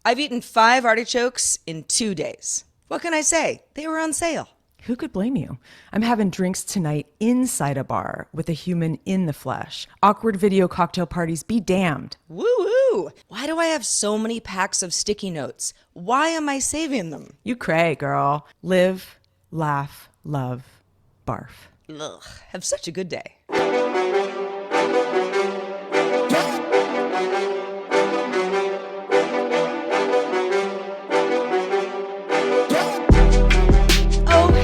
I've eaten 5 artichokes in 2 days. What can I say? They were on sale. Who could blame you? I'm having drinks tonight inside a bar with a human in the flesh. Awkward video cocktail parties be damned. Woo-woo! Why do I have so many packs of sticky notes? Why am I saving them? You cray, girl. Live, laugh, love, barf. Ugh, have such a good day.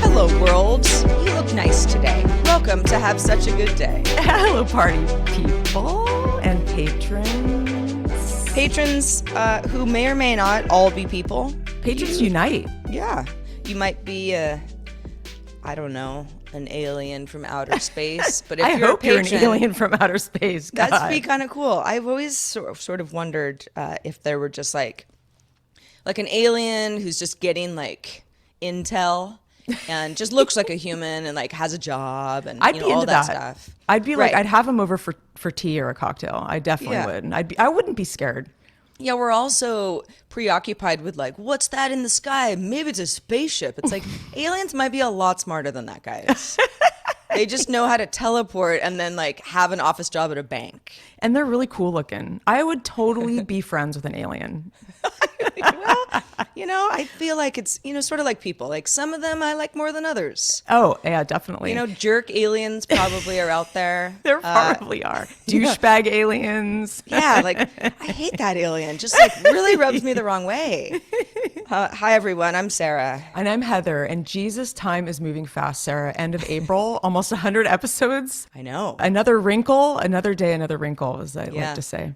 Hello, world. You look nice today. Welcome to Have Such a Good Day. Hello, party people and patrons. Patrons who may or may not all be people. Patrons unite. Yeah. You might be, I don't know, an alien from outer space. But if I you're hope a patron, you're an alien from outer space. God. That'd be kind of cool. I've always sort of wondered if there were just like an alien who's just getting like intel and just looks like a human and like has a job and I'd be all into that that stuff. I'd be like, Right. I'd have him over for tea or a cocktail. I definitely would. And I wouldn't be scared. Yeah, we're also preoccupied with like, what's that in the sky? Maybe it's a spaceship. It's like aliens might be a lot smarter than that, guys. They just know how to teleport and then like have an office job at a bank. And they're really cool looking. I would totally be friends with an alien. Well, I feel like it's, sort of like people. Like some of them I like more than others. Oh, yeah, definitely. Jerk aliens probably are out there. There probably are. Douchebag aliens. Yeah, like I hate that alien. Just like really rubs me the wrong way. Hi, everyone. I'm Sarah. And I'm Heather. And Jesus, time is moving fast, Sarah. End of April, almost 100 episodes. I know. Another wrinkle, another day, another wrinkle, as I like to say.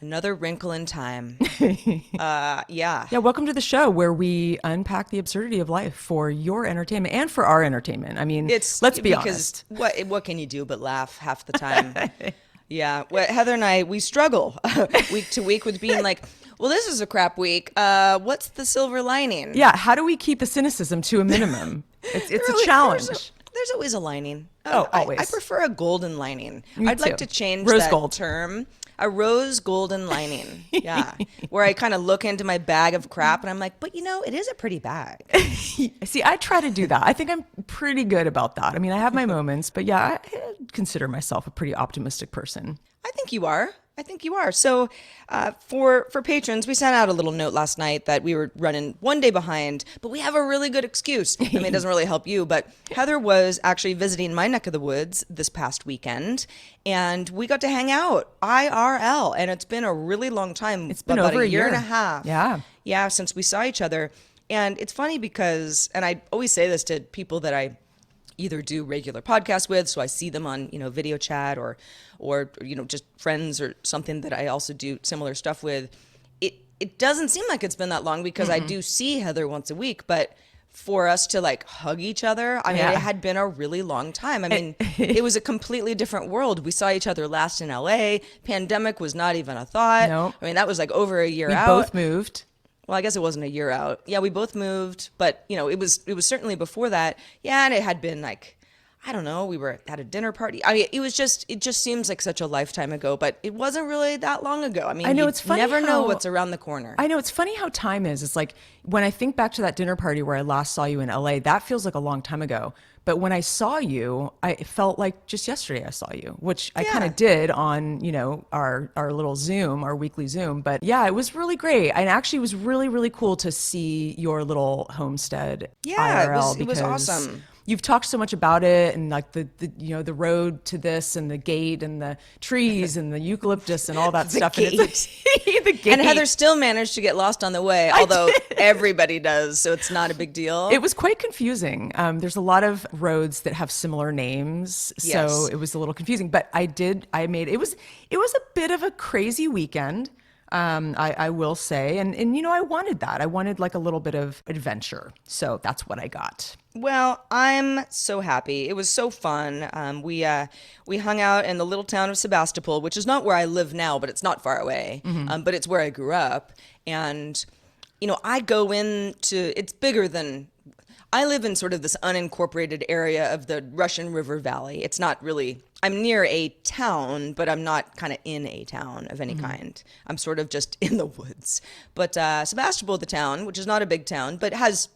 Another wrinkle in time. Yeah. Yeah, welcome to the show where we unpack the absurdity of life for your entertainment and for our entertainment. I mean, let's be honest. What can you do but laugh half the time? Yeah. Well, Heather and I, we struggle week to week with being like, well, this is a crap week. What's the silver lining? Yeah, how do we keep the cynicism to a minimum? It's a challenge. There's always a lining. Always. I prefer a golden lining. I'd too. like to change Rose that gold. term. A rose golden lining. Yeah. Where I kind of look into my bag of crap and I'm like, but it is a pretty bag. See, I try to do that. I think I'm pretty good about that. I mean, I have my moments, but yeah, I consider myself a pretty optimistic person. I think you are. So for patrons, we sent out a little note last night that we were running one day behind, but we have a really good excuse. I mean, it doesn't really help you, but Heather was actually visiting my neck of the woods this past weekend, and we got to hang out IRL, and it's been a really long time. It's been about over a a year year and a half. Yeah, since we saw each other. And it's funny because, and I always say this to people that I either do regular podcasts with, so I see them on, video chat or just friends or something that I also do similar stuff with. It doesn't seem like it's been that long because I do see Heather once a week, but for us to like hug each other, I mean, it had been a really long time. I mean, it was a completely different world. We saw each other last in LA. Pandemic was not even a thought. Nope. I mean, that was like over a year We out. both moved. Well, I guess it wasn't a year out. Yeah, we both moved, but it was certainly before that. Yeah, and it had been like, I don't know, we were at a dinner party. I mean, it just seems like such a lifetime ago, but it wasn't really that long ago. I mean, I know, you it's funny never know how- what's around the corner. I know, it's funny how time is. It's like when I think back to that dinner party where I last saw you in LA, that feels like a long time ago. But when I saw you, I felt like just yesterday I saw you, which I kind of did on, our little Zoom, our weekly Zoom. But yeah, it was really great. And actually it was really, really cool to see your little homestead IRL. It was awesome. You've talked so much about it and like the road to this and the gate and the trees and the eucalyptus and all that stuff. Gate. And it's like, the gate. And Heather still managed to get lost on the way, although everybody does, so it's not a big deal. It was quite confusing. There's a lot of roads that have similar names, so Yes. it was a little confusing. But it was a bit of a crazy weekend. I will say, and I wanted that. I wanted like a little bit of adventure, so that's what I got. Well, I'm so happy. It was so fun. We hung out in the little town of Sebastopol, which is not where I live now, but it's not far away. But it's where I grew up. And, I go into, it's bigger than, I live in sort of this unincorporated area of the Russian River Valley. It's not really I'm near a town, but I'm not kind of in a town of any kind. I'm sort of just in the woods. But Sebastopol, the town, which is not a big town, but has,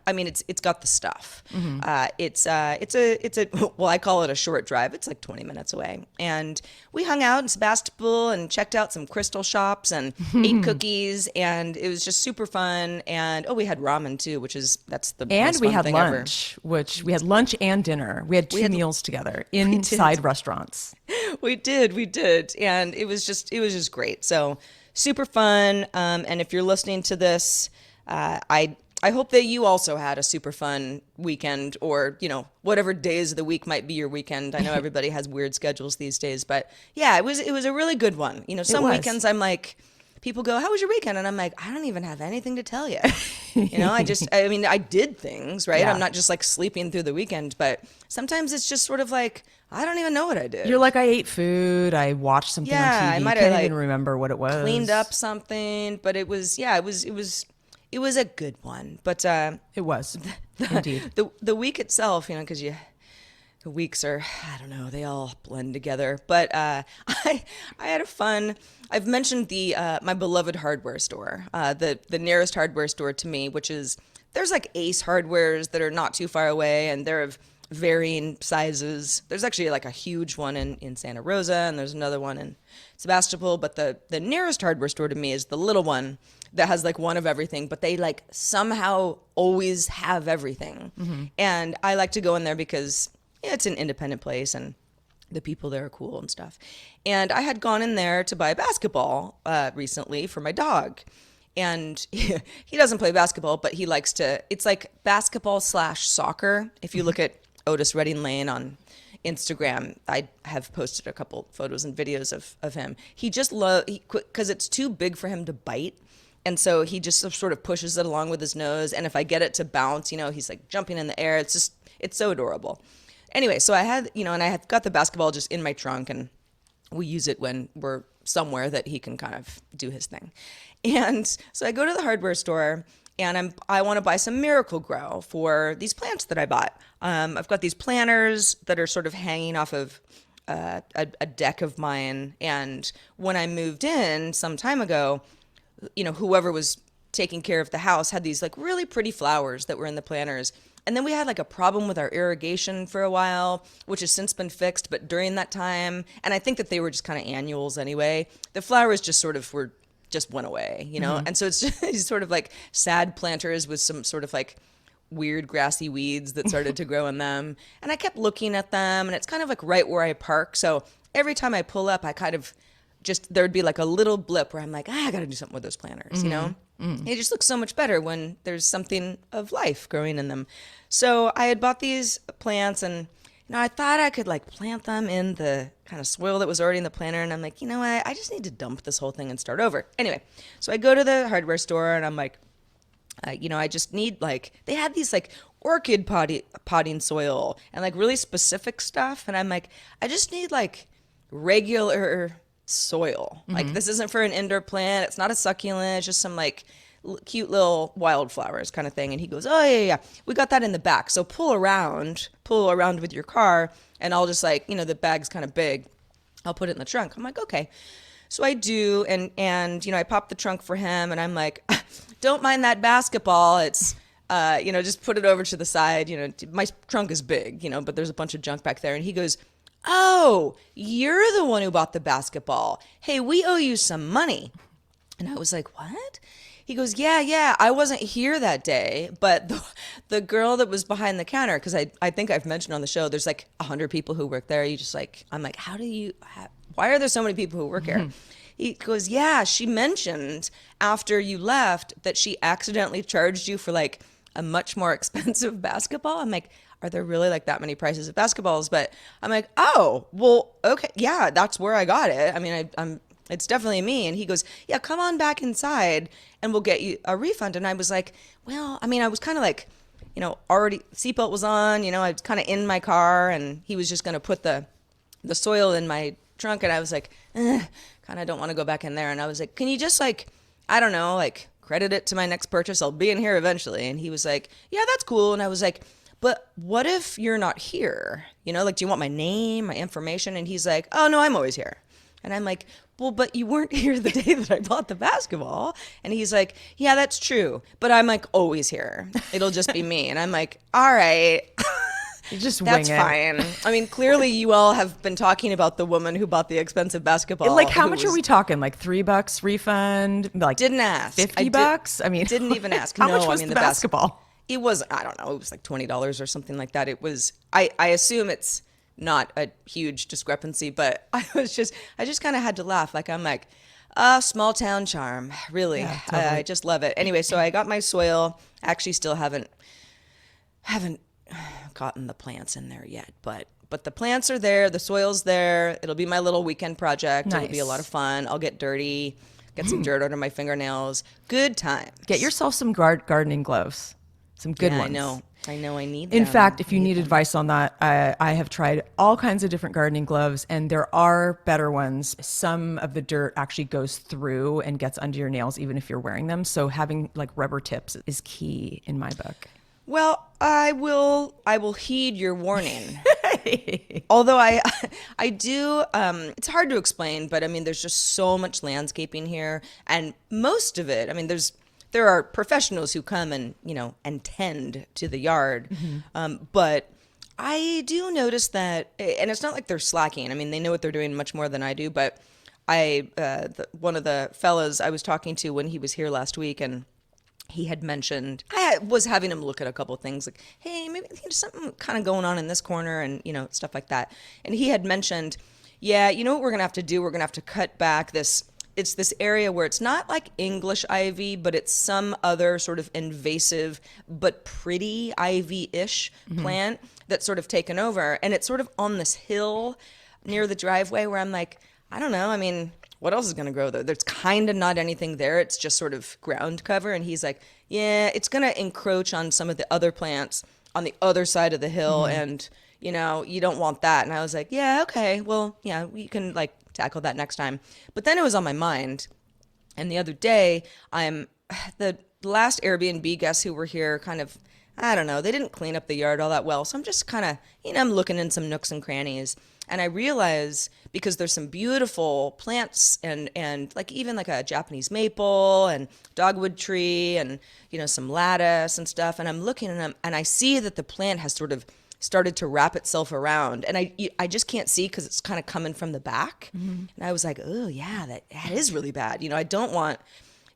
I mean, it's got the stuff. It's a well, I call it a short drive. It's like 20 minutes away, and we hung out in Sebastopol and checked out some crystal shops and ate cookies, and it was just super fun. And we had ramen too, that's the And most we fun had thing lunch, which we had lunch and dinner. We had two meals together inside restaurants. We did, and it was just great. So super fun. And if you're listening to this, I hope that you also had a super fun weekend, or whatever days of the week might be your weekend. I know everybody has weird schedules these days, but yeah, it was a really good one. Some weekends I'm like, people go, "How was your weekend?" And I'm like, I don't even have anything to tell you. I mean, I did things, right? Yeah. I'm not just like sleeping through the weekend, but sometimes it's just sort of like, I don't even know what I did. You're like, I ate food, I watched something on Yeah, I TV, might can't have even like remember what it was. cleaned up something, but it was a good one. But It was, indeed. the week itself, because the weeks are, I don't know, they all blend together. But I had a fun. I've mentioned the my beloved hardware store, the nearest hardware store to me, which is, there's like Ace Hardwares that are not too far away, and they're of varying sizes. There's actually like a huge one in Santa Rosa, and there's another one in Sebastopol. But the nearest hardware store to me is the little one that has like one of everything, but they like somehow always have everything. And I like to go in there because it's an independent place and the people there are cool and stuff. And I had gone in there to buy a basketball recently for my dog. And he doesn't play basketball, but he likes to, it's like basketball / soccer. If you look at Otis Redding Lane on Instagram, I have posted a couple photos and videos of him. He just because it's too big for him to bite. And so he just sort of pushes it along with his nose. And if I get it to bounce, he's like jumping in the air. It's so adorable. Anyway, so I had, and I had got the basketball just in my trunk, and we use it when we're somewhere that he can kind of do his thing. And so I go to the hardware store, and I want to buy some Miracle Grow for these plants that I bought. I've got these planters that are sort of hanging off of a deck of mine. And when I moved in some time ago, whoever was taking care of the house had these like really pretty flowers that were in the planters. And then we had like a problem with our irrigation for a while, which has since been fixed. But during that time, and I think that they were just kind of annuals anyway, the flowers just went away, And so it's just these sort of like sad planters with some sort of like weird grassy weeds that started to grow in them. And I kept looking at them, and it's kind of like right where I park. So every time I pull up, I kind of there'd be like a little blip where I'm like, I got to do something with those planters, It just looks so much better when there's something of life growing in them. So I had bought these plants, and I thought I could like plant them in the kind of soil that was already in the planter, and I'm like, what? I just need to dump this whole thing and start over. Anyway, so I go to the hardware store, and I'm like, I just need they had these like orchid potting soil and like really specific stuff, and I'm like, I just need like regular soil. Like, this isn't for an indoor plant. It's not a succulent. It's just some like cute little wildflowers kind of thing. And he goes, oh yeah, we got that in the back. So pull around with your car, and I'll just like, the bag's kind of big. I'll put it in the trunk. I'm like, okay. So I do, and I pop the trunk for him, and I'm like, don't mind that basketball. It's just put it over to the side. My trunk is big, but there's a bunch of junk back there. And he goes, oh, you're the one who bought the basketball. Hey, we owe you some money. And I was like, what? He goes, yeah, I wasn't here that day, but the girl that was behind the counter, because I think I've mentioned on the show, there's like 100 people who work there. I'm like, why are there so many people who work here? He goes, yeah, she mentioned after you left that she accidentally charged you for like a much more expensive basketball. I'm like, are there really like that many prices of basketballs? But I'm like, oh, well, okay. Yeah, that's where I got it. I mean, it's definitely me. And he goes, yeah, come on back inside and we'll get you a refund. And I was like, well, I mean, I was kind of like, already seatbelt was on, I was kind of in my car, and he was just going to put the soil in my trunk. And I was like, kind of don't want to go back in there. And I was like, can you just like, I don't know, like credit it to my next purchase? I'll be in here eventually. And he was like, yeah, that's cool. And I was like, but what if you're not here? You know, like, do you want my name, my information? And he's like, oh, no, I'm always here. And I'm like, well, but you weren't here the day that I bought the basketball. And he's like, yeah, that's true. But I'm like, always here. It'll just be me. And I'm like, all right. You just That's wing it. fine. I mean, clearly you all have been talking about the woman who bought the expensive basketball. Like, how much are we talking? Like $3 refund? Like, Didn't ask. $50? I mean, didn't even ask. How No, much was I mean, the the basketball? It was, I don't know, it was like $20 or something like that. It was, I assume it's not a huge discrepancy, but I just kind of had to laugh. Like, I'm like, small town charm, really. Yeah, totally. I just love it. Anyway, so I got my soil. Actually, still haven't gotten the plants in there yet, but the plants are there. The soil's there. It'll be my little weekend project. It'll be a Nice. lot of fun. I'll get dirty, get some dirt under my fingernails. Good times. Get yourself some gardening gloves. Some good Yeah, ones. I know. I need In them. fact, if you need advice on that, I have tried all kinds of different gardening gloves, and there are better ones. Some of the dirt actually goes through and gets under your nails, even if you're wearing them. So having like rubber tips is key in my book. Well, I will heed your warning. Although I do, it's hard to explain, but I mean, there's just so much landscaping here, and most of it, I mean, there are professionals who come and, you know, and tend to the yard. But I do notice that, and it's not like they're slacking. I mean, they know what they're doing much more than I do, but one of the fellas I was talking to when he was here last week, and he had mentioned, I was having him look at a couple of things like, hey, maybe there's something kind of going on in this corner and, you know, stuff like that. And he had mentioned, yeah, you know what we're going to have to do? We're going to have to cut back it's this area where it's not like English ivy, but it's some other sort of invasive but pretty ivy-ish plant that's sort of taken over. And it's sort of on this hill near the driveway where I'm like, I don't know. I mean, what else is going to grow there? There's kind of not anything there. It's just sort of ground cover. And he's like, yeah, it's going to encroach on some of the other plants on the other side of the hill. And, you know, you don't want that. And I was like, yeah, okay, well, yeah, we can like tackle that next time. But then it was on my mind. And the other day, the last Airbnb guests who were here kind of, I don't know, they didn't clean up the yard all that well. So I'm just kind of, you know, I'm looking in some nooks and crannies. And I realize, because there's some beautiful plants and like even like a Japanese maple and dogwood tree and, you know, some lattice and stuff. And I'm looking at them and I see that the plant has sort of started to wrap itself around. And I just can't see because it's kind of coming from the back. And I was like, oh, yeah, that is really bad. You know, I don't want,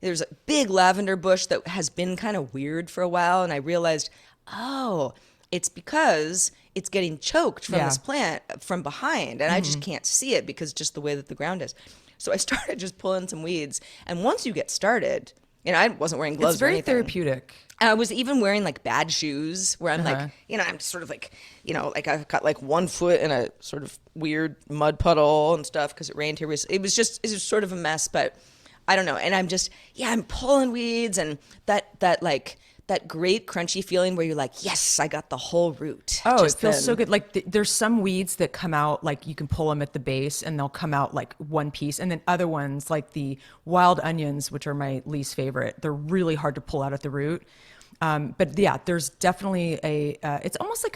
there's a big lavender bush that has been kind of weird for a while. And I realized, oh, it's because it's getting choked from this plant from behind. And I just can't see it because just the way that the ground is. So I started just pulling some weeds. And once you get started, and I wasn't wearing gloves It's very or anything. therapeutic. And I was even wearing like bad shoes where I'm like, you know, I'm sort of like, you know, like I've got like 1 foot in a sort of weird mud puddle and stuff because it rained here recently. It was sort of a mess, but I don't know. And I'm just, I'm pulling weeds and that great crunchy feeling where you're like, yes, I got the whole root. Oh, just it feels then. so good. Like there's some weeds that come out, like you can pull them at the base and they'll come out like one piece. And then other ones like the wild onions, which are my least favorite, they're really hard to pull out at the root. But yeah, there's definitely it's almost like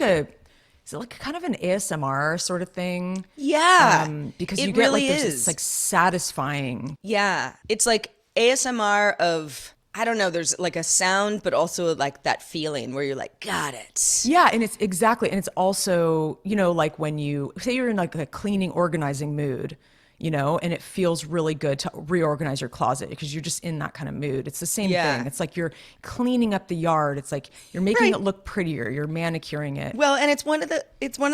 is it like kind of an ASMR sort of thing? Yeah. Because it you get really like this, is. it's like satisfying. Yeah. It's like ASMR of, I don't know, there's like a sound, but also like that feeling where you're like, got it. Yeah, and it's exactly, and it's also, you know, like when you say you're in like a cleaning, organizing mood, you know, and it feels really good to reorganize your closet because you're just in that kind of mood. It's the same thing. It's like you're cleaning up the yard. It's like you're making it look prettier. You're manicuring it. Well, and it's one of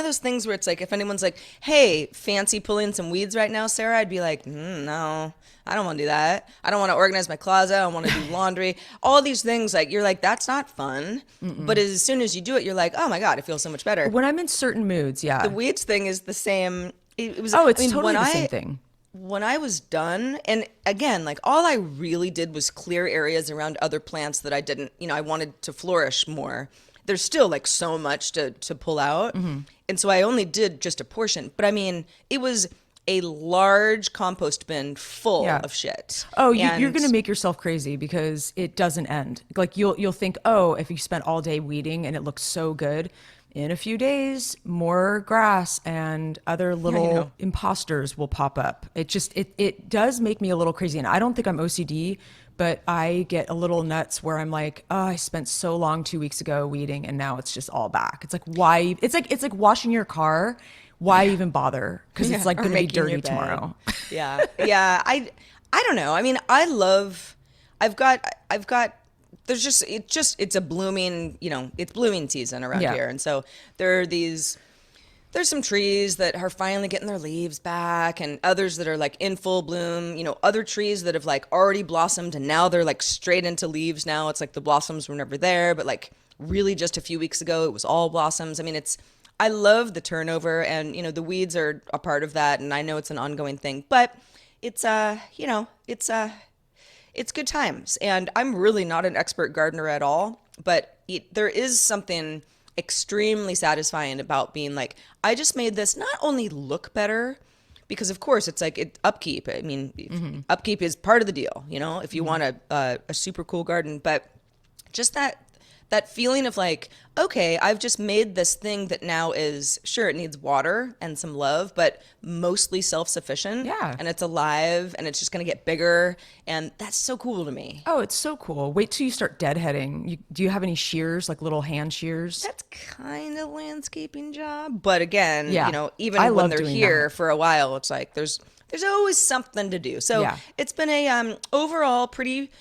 those things where it's like if anyone's like, "Hey, fancy pulling some weeds right now, Sarah?" I'd be like, "No, I don't want to do that. I don't want to organize my closet. I don't want to do laundry. All these things, like you're like, that's not fun. But as soon as you do it, you're like, oh my god, it feels so much better. When I'm in certain moods, yeah. The weeds thing is the same. It was. Oh, it's I mean, totally the same thing. When I was done, and again, like all I really did was clear areas around other plants that I didn't, you know, I wanted to flourish more. There's still like so much to pull out. And so I only did just a portion. But I mean, it was a large compost bin full Yeah. of shit. Oh, you're And going to make yourself crazy because it doesn't end. Like you'll think, oh, if you spent all day weeding and it looks so good, in a few days, more grass and other I little know. imposters will pop up. It does make me a little crazy, and I don't think I'm OCD, but I get a little nuts where I'm like, oh, I spent so long 2 weeks ago weeding, and now it's just all back. It's like why? It's like washing your car. Why even bother? Because it's Yeah, like or going to be making your dirty bed. tomorrow. Yeah. Yeah. I don't know. I mean, I love I've got it's a blooming, it's blooming season around Yeah. here. And so there are there's some trees that are finally getting their leaves back, and others that are like in full bloom, other trees that have like already blossomed and now they're like straight into leaves now. It's like the blossoms were never there, but like really just a few weeks ago it was all blossoms. I mean, I love the turnover, and the weeds are a part of that, and I know it's an ongoing thing, but it's it's good times. And I'm really not an expert gardener at all, but there is something extremely satisfying about being like, I just made this not only look better, because of course it's like upkeep. I mean, upkeep is part of the deal, if you want a super cool garden, but just that feeling of like, okay, I've just made this thing that now is, sure, it needs water and some love, but mostly self-sufficient. Yeah. And it's alive and it's just going to get bigger. And that's so cool to me. Oh, it's so cool. Wait till you start deadheading. Do you have any shears, like little hand shears? That's kind of landscaping job. But again, Yeah. even I when love they're doing here that. for a while, it's like there's always something to do. So Yeah. it's been a overall pretty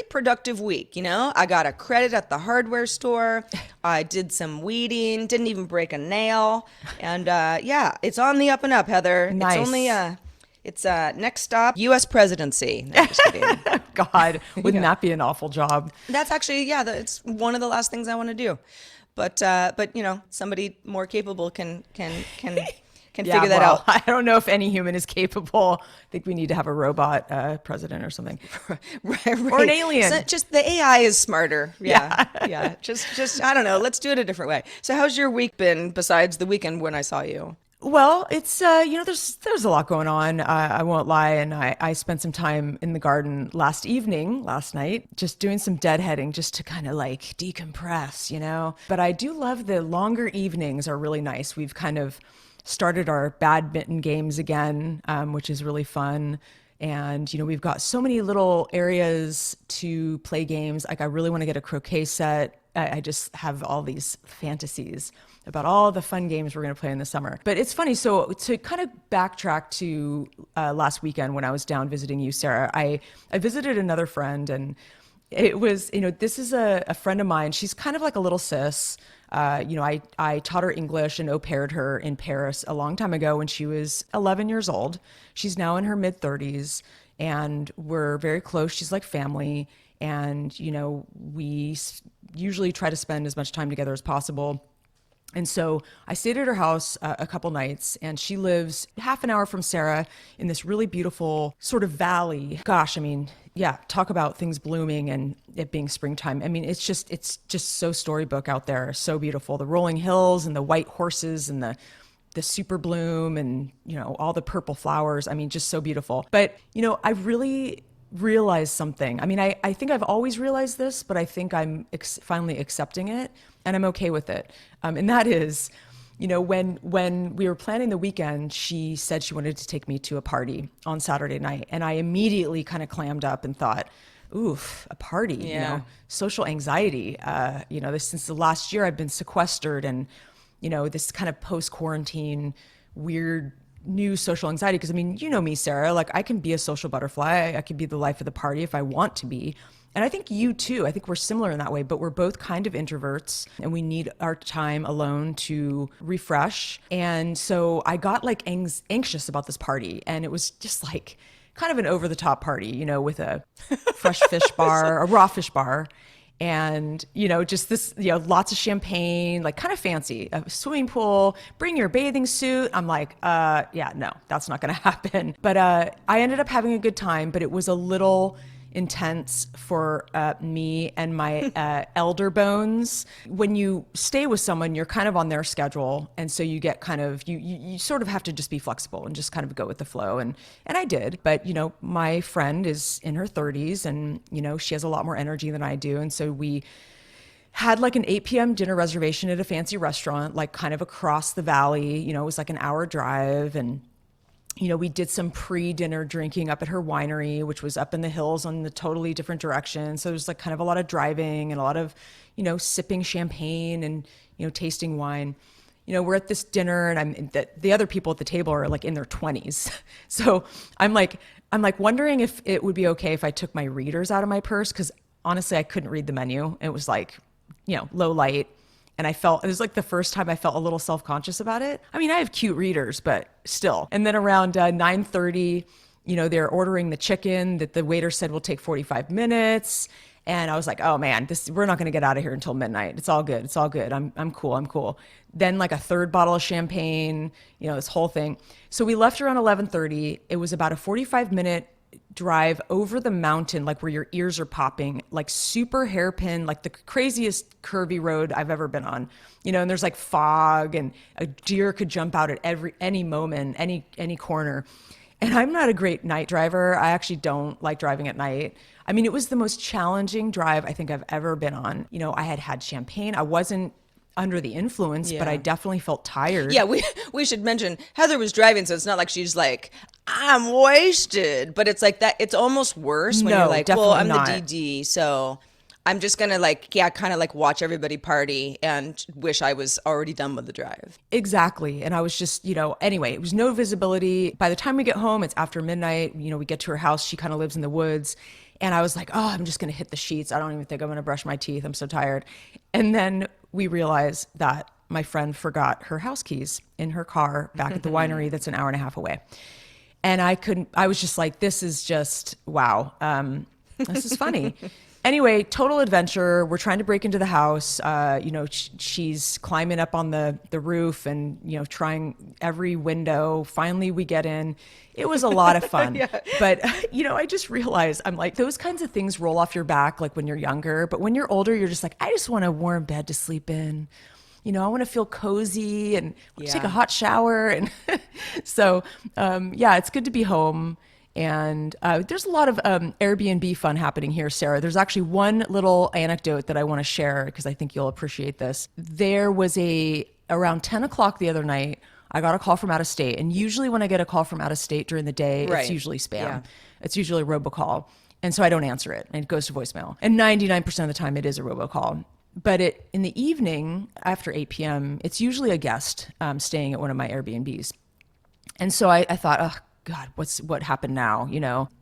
productive week. I got a credit at the hardware store. I did some weeding, didn't even break a nail. And yeah, it's on the up and up, Heather. Nice. It's only it's next stop, US presidency. No, I'm just kidding. God, wouldn't that be an awful job? That's actually, yeah, it's one of the last things I want to do. But somebody more capable can Yeah, figure that well, out. I don't know if any human is capable. I think we need to have a robot president or something. Right. Or an alien. So just the AI is smarter. Yeah. Yeah. Just I don't know. Let's do it a different way. So how's your week been besides the weekend when I saw you? Well, it's there's a lot going on. I won't lie, and I spent some time in the garden last night, just doing some deadheading, just to kind of like decompress. But I do love the longer evenings are really nice. We've kind of started our badminton games again, which is really fun. And, we've got so many little areas to play games. Like I really want to get a croquet set. I just have all these fantasies about all the fun games we're going to play in the summer. But it's funny. So to kind of backtrack to last weekend when I was down visiting you, Sarah, I visited another friend, and it was, this is a friend of mine. She's kind of like a little sis. I taught her English and au paired her in Paris a long time ago when she was 11 years old. She's now in her mid 30s, and we're very close. She's like family. And, we usually try to spend as much time together as possible. And so I stayed at her house a couple nights, and she lives half an hour from Sarah in this really beautiful sort of valley. Gosh, I mean, yeah, talk about things blooming and it being springtime. I mean, it's just so storybook out there, so beautiful. The rolling hills and the white horses and the super bloom and, all the purple flowers. I mean, just so beautiful. But, I really realized something. I mean, I think I've always realized this, but I think I'm finally accepting it, and I'm okay with it. And that is, when we were planning the weekend, she said she wanted to take me to a party on Saturday night. And I immediately kind of clammed up and thought, oof, a party, Yeah. social anxiety. Since the last year I've been sequestered, and, this kind of post-quarantine weird new social anxiety. Because I mean, you know me, Sarah, like I can be a social butterfly. I can be the life of the party if I want to be. And I think you too. I think we're similar in that way, but we're both kind of introverts, and we need our time alone to refresh. And so I got like anxious about this party, and it was just like kind of an over the top party, with a fresh fish bar, a raw fish bar. And, just this, lots of champagne, like kind of fancy, a swimming pool, bring your bathing suit. I'm like, yeah, no, that's not going to happen. But I ended up having a good time, but it was a little intense for me and my elder bones. When you stay with someone, you're kind of on their schedule, and so you get kind of you sort of have to just be flexible and just kind of go with the flow. And I did, but my friend is in her 30s, and she has a lot more energy than I do, and so we had like an 8 p.m. dinner reservation at a fancy restaurant, like kind of across the valley. It was like an hour drive, and we did some pre-dinner drinking up at her winery, which was up in the hills on the totally different direction. So there's like kind of a lot of driving and a lot of, sipping champagne and, tasting wine. We're at this dinner, and the other people at the table are like in their 20s. So I'm like wondering if it would be okay if I took my readers out of my purse, because honestly, I couldn't read the menu. It was like, low light. And it was like the first time I felt a little self-conscious about it. I mean, I have cute readers, but still. And then around 9:30, they're ordering the chicken that the waiter said will take 45 minutes. And I was like, oh man, we're not going to get out of here until midnight. It's all good. It's all good. I'm cool. Then like a third bottle of champagne, this whole thing. So we left around 11:30. It was about a 45-minute drive over the mountain, like where your ears are popping, like super hairpin, like the craziest curvy road I've ever been on, and there's like fog, and a deer could jump out at any moment, any corner. And I'm not a great night driver. I actually don't like driving at night. I mean, it was the most challenging drive I think I've ever been on. I had champagne. I wasn't under the influence, but I definitely felt tired. Yeah, we should mention Heather was driving, so it's not like she's like, I'm wasted. But it's like that. It's almost worse when you're like, well, I'm not. the DD, so I'm just gonna kind of like watch everybody party and wish I was already done with the drive. Exactly. And I was just, anyway, it was no visibility. By the time we get home, it's after midnight. We get to her house. She kind of lives in the woods. And I was like, oh, I'm just going to hit the sheets. I don't even think I'm going to brush my teeth. I'm so tired. And then we realized that my friend forgot her house keys in her car back at the winery that's an hour and a half away. And I was just like, this is just, wow. This is funny. Anyway, total adventure. We're trying to break into the house. She's climbing up on the roof and, trying every window. Finally, we get in. It was a lot of fun. Yeah. But, I just realized, I'm like, those kinds of things roll off your back like when you're younger. But when you're older, you're just like, I just want a warm bed to sleep in. I want to feel cozy and take a hot shower. And so, it's good to be home. And there's a lot of Airbnb fun happening here, Sarah. There's actually one little anecdote that I want to share because I think you'll appreciate this. There was around 10 o'clock the other night, I got a call from out of state. And usually when I get a call from out of state during the day, It's usually spam. Yeah. It's usually a robocall. And so I don't answer it, and it goes to voicemail. And 99% of the time it is a robocall. But in the evening, after 8 p.m., it's usually a guest staying at one of my Airbnbs. And so I thought, oh, God, what happened now,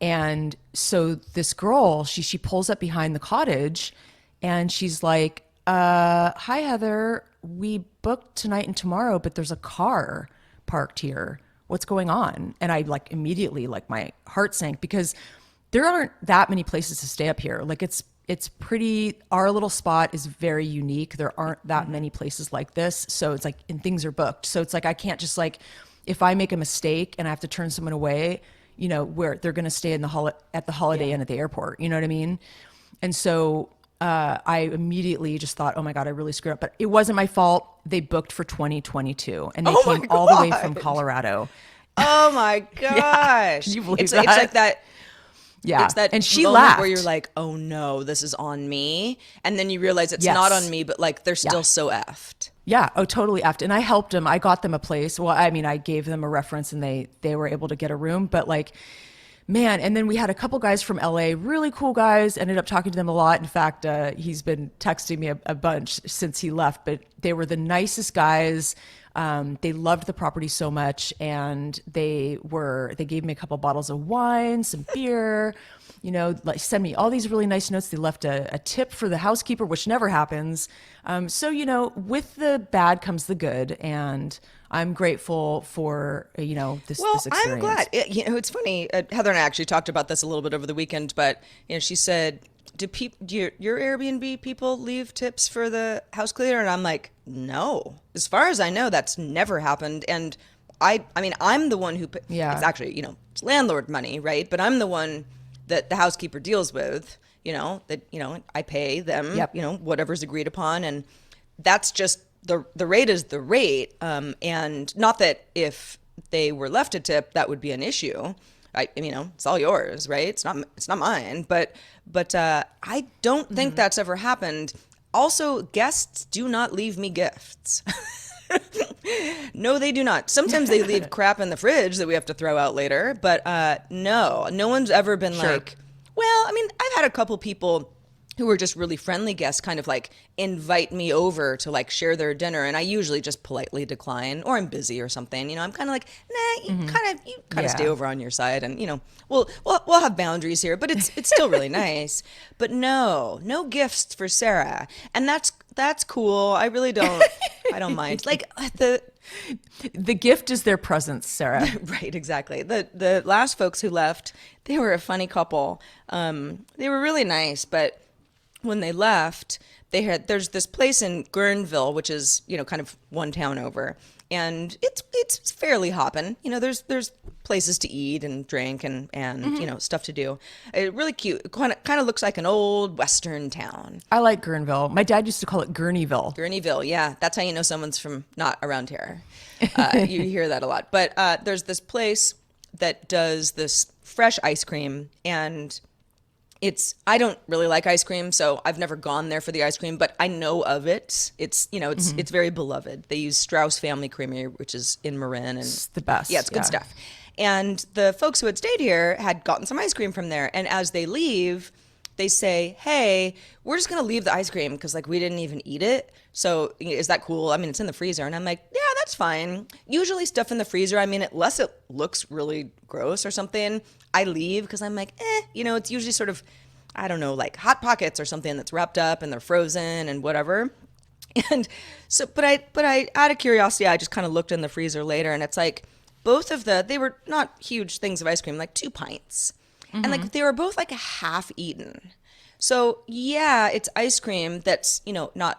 And so this girl, she pulls up behind the cottage, and she's like, hi, Heather, we booked tonight and tomorrow, but there's a car parked here. What's going on? And I immediately, my heart sank, because there aren't that many places to stay up here. It's pretty, our little spot is very unique. There aren't that many places like this. So it's and things are booked. So it's I can't just if I make a mistake and I have to turn someone away, where they're going to stay at the Holiday Inn at the airport, you know what I mean? And so I immediately just thought, oh my God, I really screwed up. But it wasn't my fault. They booked for 2022, and they came all the way from Colorado. Oh my gosh. Can you believe It's that? It's like that. Yeah. It's that and she moment laughed. where you're like, oh no, this is on me. And then you realize it's not on me, but they're still so effed. Yeah. Oh, totally effed. And I helped them. I got them a place. Well, I mean, I gave them a reference, and they were able to get a room, but man. And then we had a couple guys from LA, really cool guys, ended up talking to them a lot. In fact, he's been texting me a bunch since he left, but they were the nicest guys. They loved the property so much, and they gave me a couple bottles of wine, some beer, send me all these really nice notes. They left a tip for the housekeeper, which never happens. So, with the bad comes the good, and I'm grateful for, this experience. I'm glad. It's funny. Heather and I actually talked about this a little bit over the weekend, but, she said, do your Airbnb people leave tips for the house cleaner? And I'm like, no. As far as I know, that's never happened. And I mean, I'm the one who, it's actually, it's landlord money, right? But I'm the one that the housekeeper deals with, that, I pay them, Yep. whatever's agreed upon. And that's just the rate is the rate. And not that if they were left a tip, that would be an issue. It's all yours, right? It's not mine. But I don't think that's ever happened. Also, guests do not leave me gifts. No, they do not. Sometimes they leave crap in the fridge that we have to throw out later. But no one's ever been like, well, I've had a couple people who were just really friendly guests kind of like invite me over to like share their dinner, and I usually just politely decline, or I'm busy or something. I'm kind of like, nah, you kind of stay over on your side, and we'll have boundaries here, but it's still really nice. But no gifts for Sarah, and that's cool. I really don't I don't mind. Like The gift is their presence, Sarah. right, exactly. The last folks who left, they were a funny couple. They were really nice, but when they left, there's this place in Guerneville, which is, kind of one town over, and it's fairly hopping. There's places to eat and drink and stuff to do. Really cute. Kind of looks like an old Western town. I like Guerneville. My dad used to call it Gurneyville. Gurneyville, yeah. That's how you know someone's from not around here. You hear that a lot. But there's this place that does this fresh ice cream, and I don't really like ice cream, so I've never gone there for the ice cream, but I know of it. It's very beloved. They use Strauss Family Creamery, which is in Marin, and It's the best. yeah, it's good stuff. And the folks who had stayed here had gotten some ice cream from there, and as they leave, they say, "Hey, we're just gonna leave the ice cream because like we didn't even eat it. So is that cool? It's in the freezer." And I'm like, "Yeah, that's fine." Usually stuff in the freezer, unless it looks really gross or something, I leave because I'm like, it's usually sort of, I don't know, like Hot Pockets or something that's wrapped up and they're frozen and whatever. And so, but I out of curiosity, I just kind of looked in the freezer later, and it's like they were not huge things of ice cream, like 2 pints. And like they were both like half eaten. So yeah, it's ice cream that's,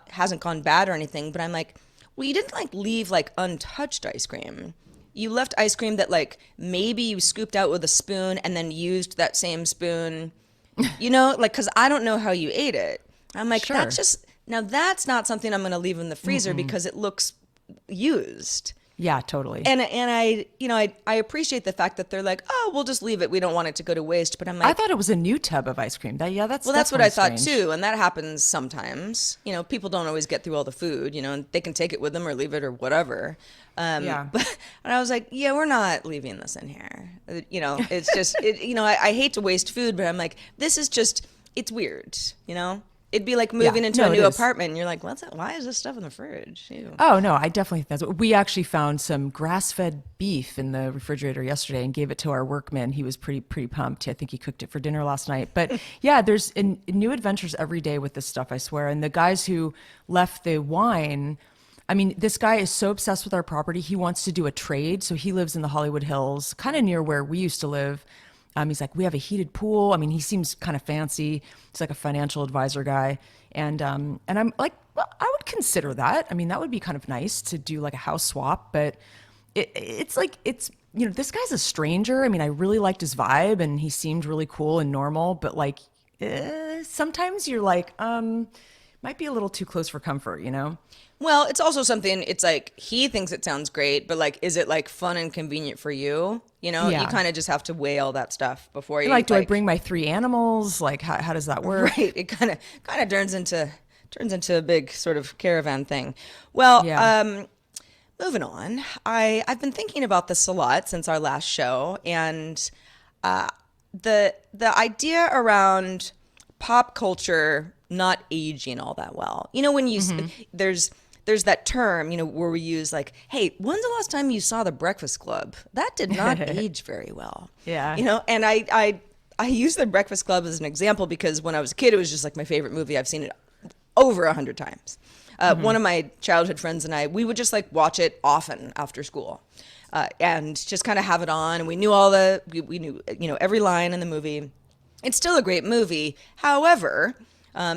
hasn't gone bad or anything, but I'm like, well, you didn't like leave like untouched ice cream. You left ice cream that like maybe you scooped out with a spoon and then used that same spoon, like, because I don't know how you ate it. I'm like, Sure. that's not something I'm going to leave in the freezer because it looks used. Yeah, totally. And I appreciate the fact that they're like, oh, we'll just leave it. We don't want it to go to waste. But I'm like, I thought it was a new tub of ice cream. That's what I thought strange. too. And that happens sometimes. People don't always get through all the food, and they can take it with them or leave it or whatever. Yeah. But and I was like, yeah, we're not leaving this in here. It's just, I hate to waste food, but I'm like, this is just, it's weird, It'd be like moving into a new apartment and you're like, what's that? Why is this stuff in the fridge? Ew. Oh no, I definitely think that's what we actually found some grass-fed beef in the refrigerator yesterday and gave it to our workman. He was pretty pumped. I think he cooked it for dinner last night. But yeah, there's new adventures every day with this stuff, I swear. And the guys who left the wine, this guy is so obsessed with our property. He wants to do a trade. So he lives in the Hollywood Hills, kind of near where we used to live. He's like, we have a heated pool. He seems kind of fancy. He's like a financial advisor guy. And I'm like, well, I would consider that. That would be kind of nice to do like a house swap. But it's this guy's a stranger. I really liked his vibe and he seemed really cool and normal. But like, sometimes you're like, might be a little too close for comfort, Well, it's also something, it's like, he thinks it sounds great, but like, is it like fun and convenient for you? You Yeah. kind of just have to weigh all that stuff before you Like, do I bring my 3 animals? Like, how does that work? Right. It kind of turns into a big sort of caravan thing. Well, Yeah. moving on. I've been thinking about this a lot since our last show, and the idea around pop culture not aging all that well. When you there's that term, where we use like, hey, when's the last time you saw The Breakfast Club? That did not age very well. Yeah. And I use The Breakfast Club as an example because when I was a kid, it was just like my favorite movie. I've seen it over 100 times. One of my childhood friends and I, we would just like watch it often after school. And just kind of have it on. And we knew we knew, every line in the movie. It's still a great movie. However,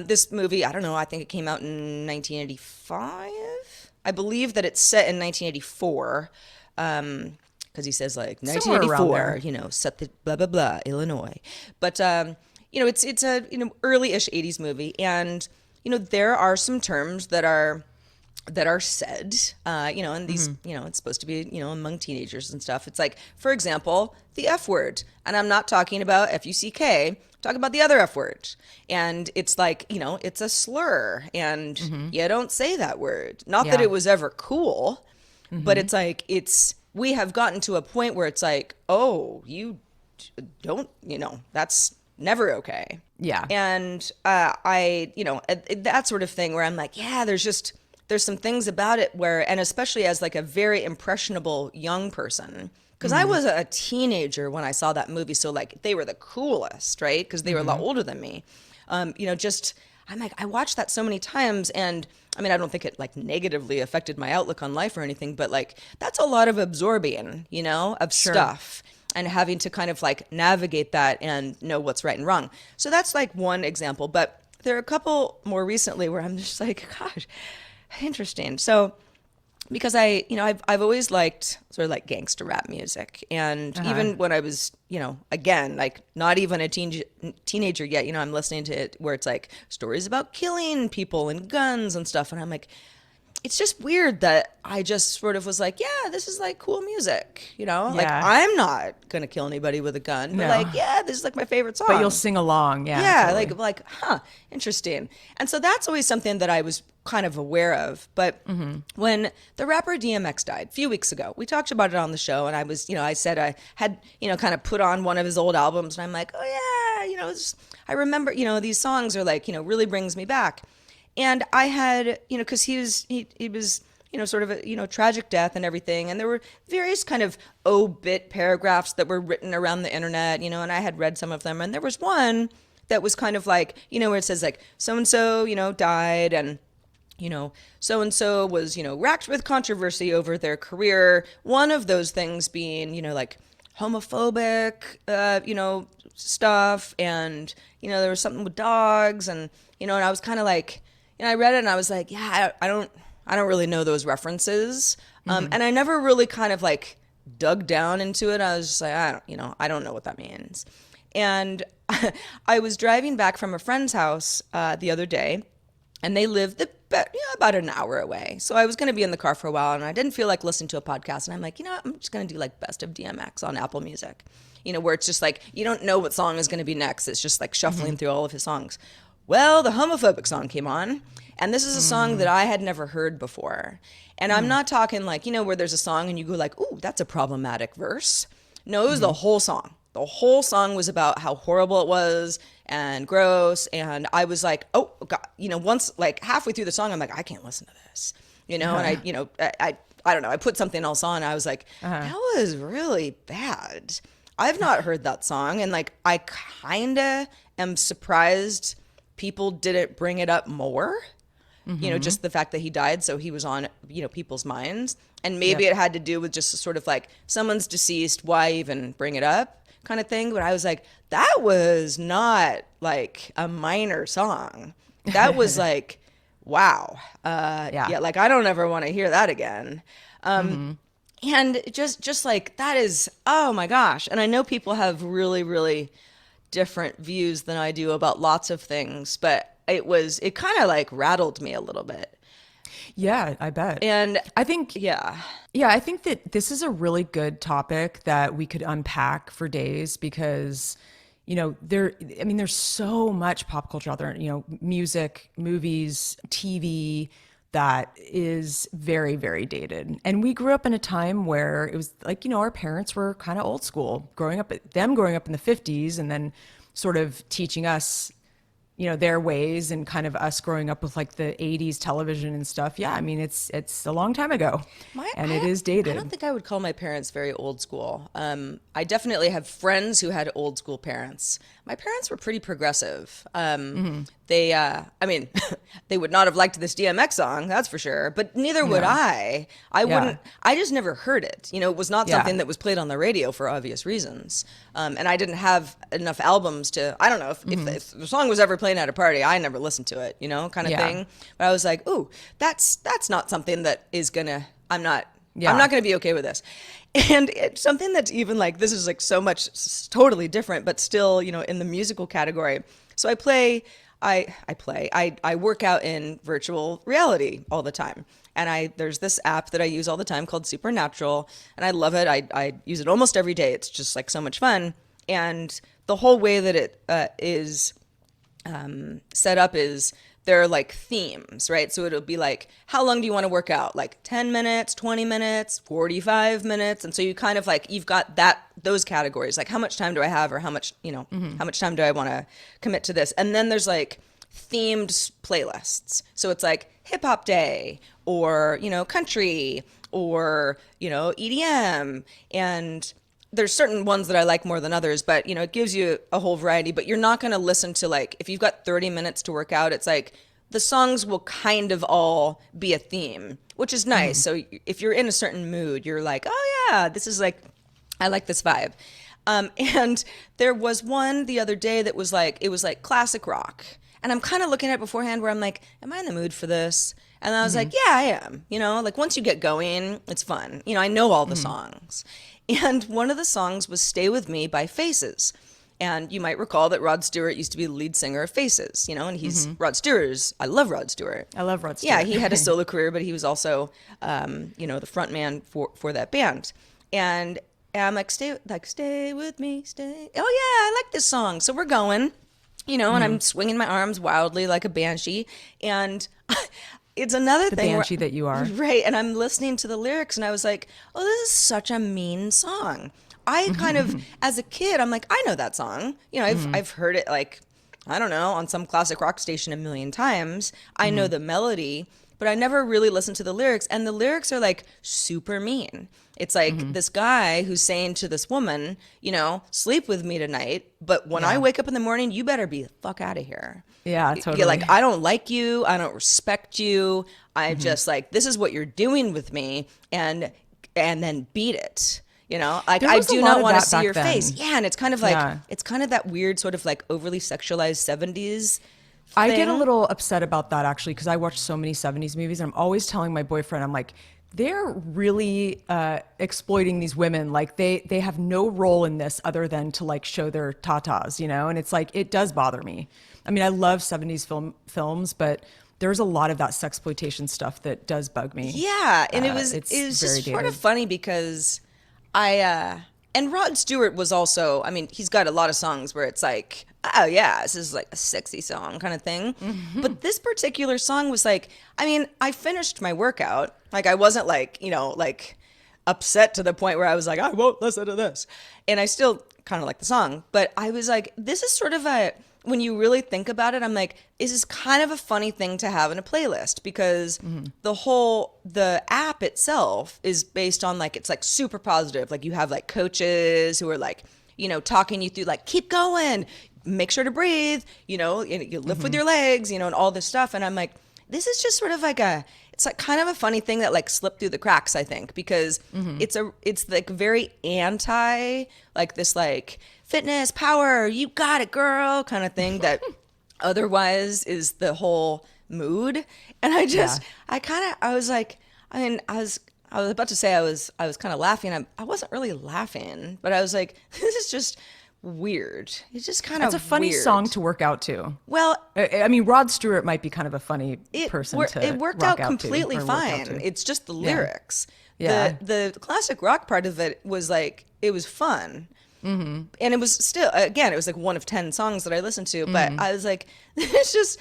this movie, I don't know, I think it came out in 1985. I believe that it's set in 1984. Because because he says like Somewhere around 1984, there. you know, set the blah blah blah, Illinois. But you know, it's a, you know, early-ish 80s movie, and you know, there are some terms that are said, you know, and these, you know, it's supposed to be, you know, among teenagers and stuff. It's like, for example, the F word. And I'm not talking about F-U-C-K, I'm talking about the other F word. And it's like, you know, it's a slur, and you don't say that word. Not that Yeah. it was ever cool, but it's like, we have gotten to a point where it's like, oh, you don't, you know, that's never okay. Yeah. And you know, that sort of thing where I'm like, yeah, there's some things about it where, and especially as like a very impressionable young person, because I was a teenager when I saw that movie, so like they were the coolest, right? Because they were a lot older than me. You know, just I'm like, I watched that so many times, and I mean, I don't think it like negatively affected my outlook on life or anything, but like that's a lot of absorbing, you know, of stuff, and having to kind of like navigate that and know what's right and wrong. So that's like one example, but there are a couple more recently where I'm just like, gosh, interesting. So because you know, I've always liked sort of like gangster rap music, and even when I was, you know, again, like not even a teenager yet, you know, I'm listening to it where it's like stories about killing people and guns and stuff, and I'm like, it's just weird that I just sort of was like, yeah, this is like cool music, you know, like Yeah. I'm not gonna kill anybody with a gun, but No. like, yeah, this is like my favorite song. But you'll sing along. Yeah. Yeah, Totally. huh, interesting. And so that's always something that I was kind of aware of. But when the rapper DMX died a few weeks ago, we talked about it on the show, and I was, you know, I said I had, you know, kind of put on one of his old albums, and I'm like, oh yeah, you know, I remember, you know, these songs are like, you know, really brings me back. And I had, you know, because he was, you know, sort of a, you know, tragic death and everything. And there were various kind of obit paragraphs that were written around the internet, you know, and I had read some of them. And there was one that was kind of like, you know, where it says like, so-and-so, you know, died, and, you know, so-and-so was, you know, racked with controversy over their career. One of those things being, you know, like homophobic, you know, stuff. And, you know, there was something with dogs, and, you know, and I was kind of like, you know, I read it and I was like, yeah, I don't really know those references. And I never really kind of like dug down into it. I was just like, I don't know what that means. And I was driving back from a friend's house the other day, and they lived about an hour away. So I was going to be in the car for a while, and I didn't feel like listening to a podcast. And I'm like, you know what? I'm just going to do like Best of DMX on Apple Music, you know, where it's just like, you don't know what song is going to be next. It's just like shuffling through all of his songs. Well, the homophobic song came on, and this is a song that I had never heard before. And I'm not talking like, you know, where there's a song and you go like, ooh, that's a problematic verse. No, it was the whole song. The whole song was about how horrible it was and gross. And I was like, oh, God, you know, once like halfway through the song, I'm like, I can't listen to this, you know, and you know, I don't know, I put something else on. I was like, that was really bad. I've not heard that song. And like, I kind of am surprised people didn't bring it up more, you know, just the fact that he died. So he was on, you know, people's minds. And maybe it had to do with just sort of like someone's deceased, why even bring it up kind of thing. But I was like, that was not like a minor song. That was like, wow. Yeah, like I don't ever want to hear that again. And just like that is, oh my gosh. And I know people have really, really different views than I do about lots of things, but it kind of like rattled me a little bit. Yeah, I bet. And I think, yeah, I think that this is a really good topic that we could unpack for days because, you know, there's so much pop culture out there, you know, music, movies, TV that is very, very dated. And we grew up in a time where it was like, you know, our parents were kind of old school, growing up in the 50s and then sort of teaching us, you know, their ways and kind of us growing up with like the 80s television and stuff. Yeah, I mean, it's a long time ago and it is dated. I don't think I would call my parents very old school. I definitely have friends who had old school parents. My parents were pretty progressive. They, I mean, they would not have liked this DMX song, that's for sure, but neither would I. I wouldn't, I just never heard it. You know, it was not something that was played on the radio for obvious reasons. And I didn't have enough albums to, I don't know, if the song was ever playing at a party, I never listened to it, you know, kind of thing. But I was like, ooh, that's not something that is gonna, I'm not Yeah. I'm not going to be okay with this. And it's something that's even like, this is like so much totally different, but still, in the musical category. So I work out in virtual reality all the time. And there's this app that I use all the time called Supernatural, and I love it. I use it almost every day. It's just like so much fun. And the whole way that it is set up is there are like themes, right? So it'll be like, how long do you want to work out? Like 10 minutes, 20 minutes, 45 minutes. And so you kind of like, you've got those categories, like how much time do I have, or how much, how much time do I want to commit to this? And then there's like themed playlists. So it's like hip hop day, or, country, or, EDM. And there's certain ones that I like more than others, but it gives you a whole variety. But you're not going to listen to, like, if you've got 30 minutes to work out, it's like the songs will kind of all be a theme, which is nice. So if you're in a certain mood, you're like, oh yeah, this is like, I like this vibe. And there was one the other day that was like, it was like classic rock. And I'm kind of looking at it beforehand where I'm like, am I in the mood for this? And I was like, yeah, I am. Like once you get going, it's fun. I know all the songs. And one of the songs was Stay With Me by Faces. And you might recall that Rod Stewart used to be the lead singer of Faces, and he's Rod Stewart. I love Rod Stewart. I love Rod Stewart. Yeah, he had a solo career, but he was also, the front man for that band. And I'm like, stay with me, stay. Oh yeah, I like this song. So we're going, and I'm swinging my arms wildly like a banshee. And it's another thing. The banshee that you are. Right. And I'm listening to the lyrics and I was like, oh, this is such a mean song. I kind of, as a kid, I'm like, I know that song. I've heard it like, I don't know, on some classic rock station a million times. I know the melody, but I never really listened to the lyrics. And the lyrics are like super mean. It's like this guy who's saying to this woman, sleep with me tonight, but when I wake up in the morning, you better be the fuck out of here. Yeah, totally. You're like, I don't like you. I don't respect you. I just like, this is what you're doing with me, and then beat it. Like I do not want to see your face. Yeah, and it's kind of like it's kind of that weird sort of like overly sexualized 70s I get a little upset about that actually, because I watch so many 70s movies and I'm always telling my boyfriend, I'm like, they're really exploiting these women. Like they have no role in this other than to like show their tatas, and it's like, it does bother me. I mean, I love 70s films, but there's a lot of that sexploitation stuff that does bug me. Yeah, and it was just sort of funny because and Rod Stewart was also, I mean, he's got a lot of songs where it's like, oh yeah, this is like a sexy song kind of thing. But this particular song was like, I mean, I finished my workout. Like I wasn't like, like upset to the point where I was like, I won't listen to this. And I still kind of like the song, but I was like, this is sort of when you really think about it, I'm like, this is kind of a funny thing to have in a playlist because the app itself is based on like, it's like super positive. Like you have like coaches who are like, talking you through like, keep going, make sure to breathe, you lift with your legs, and all this stuff. And I'm like, this is just sort of like it's like kind of a funny thing that like slipped through the cracks, I think, because it's like very anti like this like fitness, power, you got it, girl kind of thing that otherwise is the whole mood. And I was like, I mean, I was about to say I was kind of laughing. I wasn't really laughing, but I was like, this is just weird. It's just kind of It's a funny weird song to work out to. Well, I mean, Rod Stewart might be kind of a funny person to it worked rock out completely to, fine. It's just the lyrics. Yeah. The classic rock part of it was like, it was fun. And it was still, again, it was like one of 10 songs that I listened to, but I was like, it's just,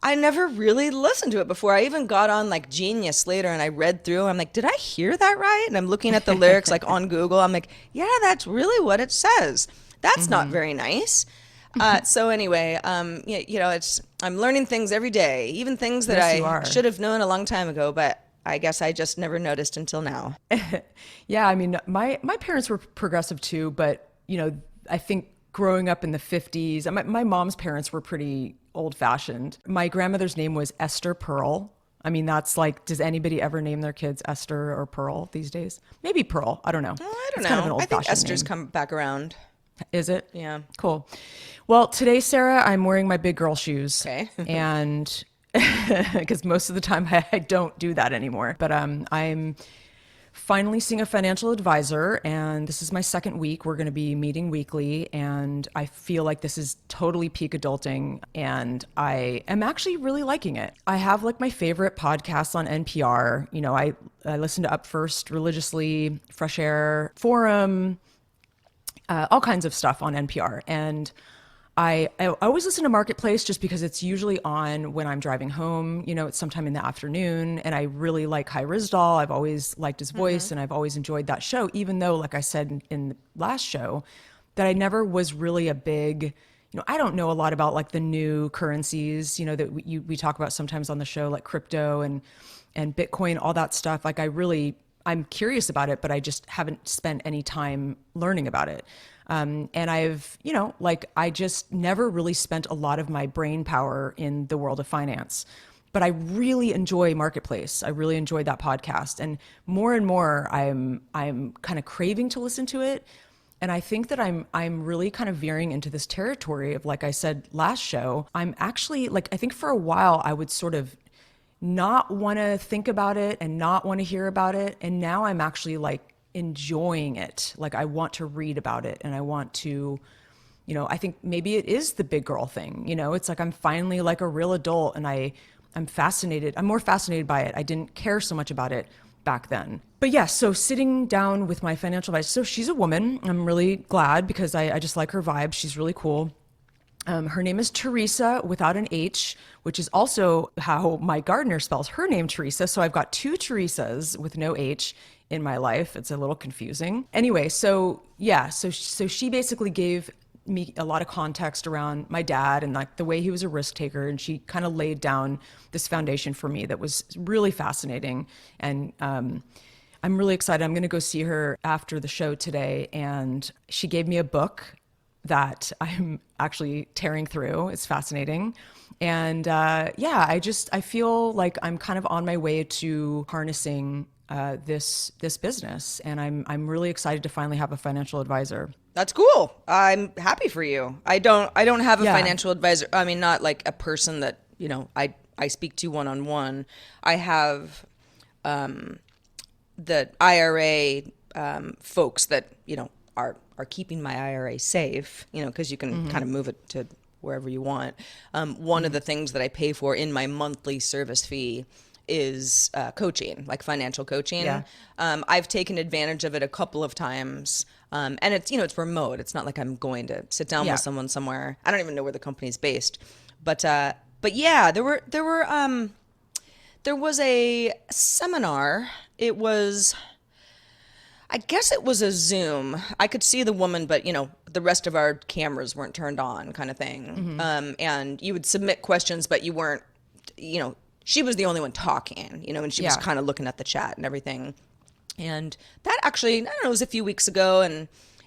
I never really listened to it before. I even got on like Genius later and I read through. I'm like, did I hear that right? And I'm looking at the lyrics like on Google. I'm like, yeah, that's really what it says. That's not very nice. So anyway, it's I'm learning things every day, even things that I should have known a long time ago, but I guess I just never noticed until now. Yeah, I mean, my parents were progressive too, but I think growing up in the 50s, my mom's parents were pretty old-fashioned. My grandmother's name was Esther Pearl. I mean, that's like, does anybody ever name their kids Esther or Pearl these days? Maybe Pearl. I don't know. I don't it's know. Kind of an I think old-fashioned Esther's name. come back around. Is it? Yeah. Cool. Well, today, Sarah, I'm wearing my big girl shoes. Okay. And because most of the time I don't do that anymore. But I'm finally seeing a financial advisor, and this is my second week. We're going to be meeting weekly, and I feel like this is totally peak adulting, and I am actually really liking it. I have like my favorite podcasts on NPR. You know, I listen to Up First religiously, Fresh Air, Forum, all kinds of stuff on NPR. And I always listen to Marketplace just because it's usually on when I'm driving home. You know, it's sometime in the afternoon. And I really like Kai Rizdal. I've always liked his voice and I've always enjoyed that show, even though, like I said in the last show, that I never was really a big, you know, I don't know a lot about like the new currencies, you know, that we talk about sometimes on the show, like crypto and Bitcoin, all that stuff. Like I'm curious about it, but I just haven't spent any time learning about it. And I've, you know, like I just never really spent a lot of my brain power in the world of finance. But I really enjoy Marketplace. I really enjoyed that podcast. And more, I'm kind of craving to listen to it. And I think that I'm really kind of veering into this territory of, like I said last show, I'm actually like, I think for a while I would sort of not want to think about it and not want to hear about it. And now I'm actually like enjoying it. Like I want to read about it and I want to, you know, I think maybe it is the big girl thing. You know, it's like I'm finally like a real adult and I'm fascinated. I'm more fascinated by it. I didn't care so much about it back then. But yeah, so sitting down with my financial advisor, so she's a woman. I'm really glad because I just like her vibe. She's really cool. Her name is Teresa without an H, which is also how my gardener spells her name, Teresa. So I've got two Teresas with no H in my life. It's a little confusing. Anyway, so yeah, so she basically gave me a lot of context around my dad and like the way he was a risk taker, and she kind of laid down this foundation for me that was really fascinating. And I'm really excited. I'm going to go see her after the show today, and she gave me a book that I'm actually tearing through. It's fascinating. And yeah, I feel like I'm kind of on my way to harnessing this business, and I'm really excited to finally have a financial advisor. That's cool. I'm happy for you. I don't have a Yeah. financial advisor. I mean, not like a person that, you know, I speak to one on one. I have the IRA folks that, you know, are keeping my IRA safe, you know, because you can kind of move it to wherever you want. One of the things that I pay for in my monthly service fee is coaching, like financial coaching. Yeah. I've taken advantage of it a couple of times. And it's, you know, it's remote. It's not like I'm going to sit down Yeah. with someone somewhere. I don't even know where the company's based. But yeah, there was a seminar. I guess it was a Zoom. I could see the woman, but, you know, the rest of our cameras weren't turned on, kind of thing. And you would submit questions, but you weren't, you know, she was the only one talking, you know, and she was Yeah. kind of looking at the chat and everything. And that actually, I don't know, it was a few weeks ago,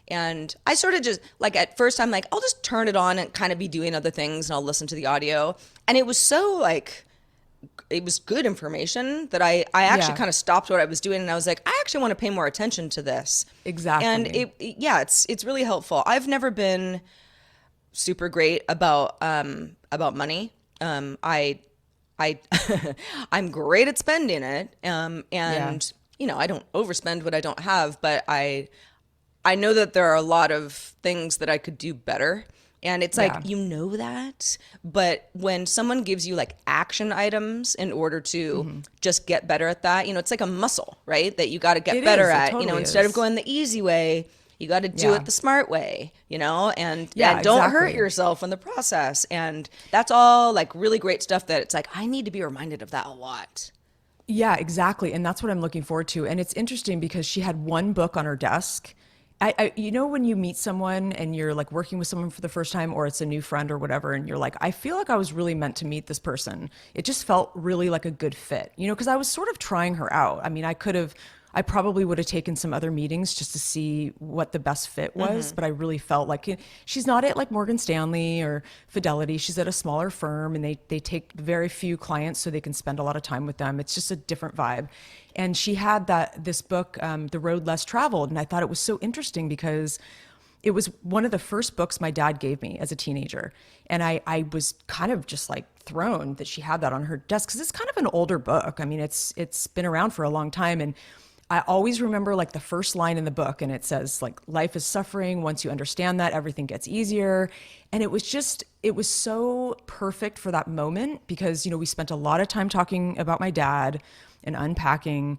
and I sort of just like at first I'm like, I'll just turn it on and kind of be doing other things and I'll listen to the audio. And it was so like, it was good information that I actually Yeah. kind of stopped what I was doing and I was like, I actually want to pay more attention to this. Exactly. And yeah, it's really helpful. I've never been super great about money. I I'm great at spending it. And Yeah. you know, I don't overspend what I don't have, but I know that there are a lot of things that I could do better. And it's like, Yeah. you know that, but when someone gives you like action items in order to just get better at that, you know, it's like a muscle, right? That you got to get It better is. It at, you know, totally instead of is. going the easy way, you got to do Yeah. it the smart way, you know, and Yeah, don't hurt exactly. yourself in the process. And that's all like really great stuff that it's like, I need to be reminded of that a lot. Yeah, exactly. And that's what I'm looking forward to. And it's interesting because she had one book on her desk. You know, when you meet someone and you're like working with someone for the first time, or it's a new friend or whatever, and you're like, I feel like I was really meant to meet this person. It just felt really like a good fit, you know, because I was sort of trying her out. I mean, I probably would have taken some other meetings just to see what the best fit was, but I really felt like she's not at like Morgan Stanley or Fidelity. She's at a smaller firm, and they take very few clients so they can spend a lot of time with them. It's just a different vibe. And she had this book, The Road Less Traveled, and I thought it was so interesting because it was one of the first books my dad gave me as a teenager. And I was kind of just like thrown that she had that on her desk because it's kind of an older book. I mean, it's been around for a long time. And I always remember like the first line in the book, and it says like, life is suffering. Once you understand that, everything gets easier. And it was so perfect for that moment because, you know, we spent a lot of time talking about my dad and unpacking